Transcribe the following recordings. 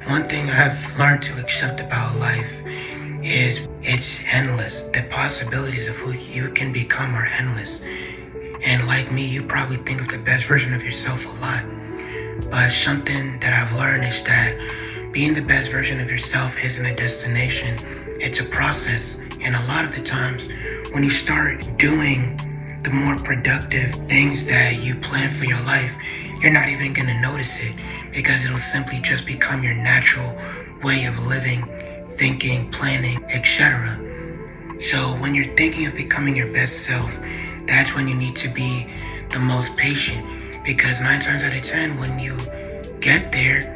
One thing I've learned to accept about life is it's endless. The possibilities of who you can become are endless. And like me, you probably think of the best version of yourself a lot. But something that I've learned is that being the best version of yourself isn't a destination, it's a process. And a lot of the times when you start doing the more productive things that you plan for your life, you're not even going to notice it because it'll simply just become your natural way of living, thinking, planning, etc. So when you're thinking of becoming your best self, that's when you need to be the most patient, because 9 times out of 10, when you get there,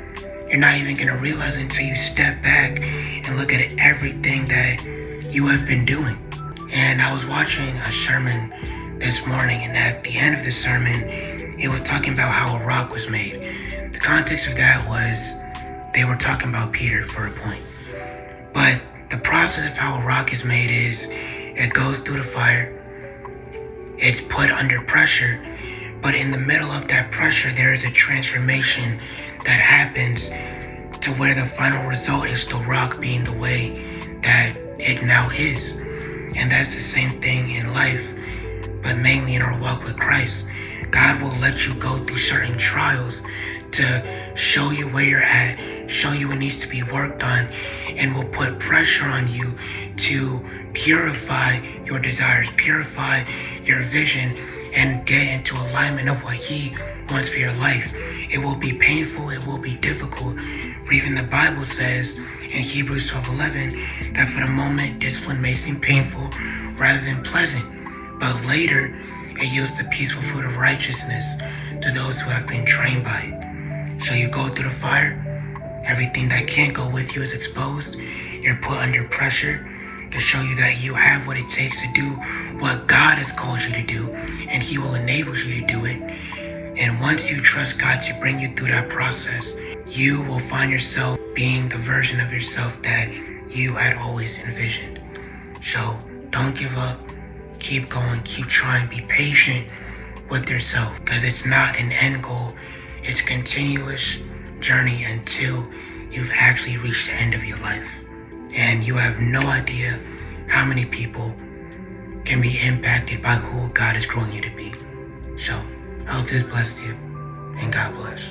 you're not even going to realize it until you step back and look at everything that you have been doing. And I was watching a sermon this morning, and at the end of the sermon, it was talking about how a rock was made. The context of that was they were talking about Peter for a point. But the process of how a rock is made is it goes through the fire, it's put under pressure, but in the middle of that pressure, there is a transformation that happens to where the final result is the rock being the way that it now is. And that's the same thing in life, but mainly in our walk with Christ. God will let you go through certain trials to show you where you're at, show you what needs to be worked on, and will put pressure on you to purify your desires, purify your vision, and get into alignment of what He wants for your life. It will be painful, it will be difficult. For even the Bible says in Hebrews 12:11 that for the moment discipline may seem painful rather than pleasant, but later it yields the peaceful fruit of righteousness to those who have been trained by it. So you go through the fire, everything that can't go with you is exposed. You're put under pressure to show you that you have what it takes to do what God has called you to do, and He will enable you to do it. And once you trust God to bring you through that process, you will find yourself being the version of yourself that you had always envisioned. So don't give up. Keep going, keep trying, be patient with yourself, because it's not an end goal. It's a continuous journey until you've actually reached the end of your life. And you have no idea how many people can be impacted by who God is growing you to be. So I hope this blessed you, and God bless.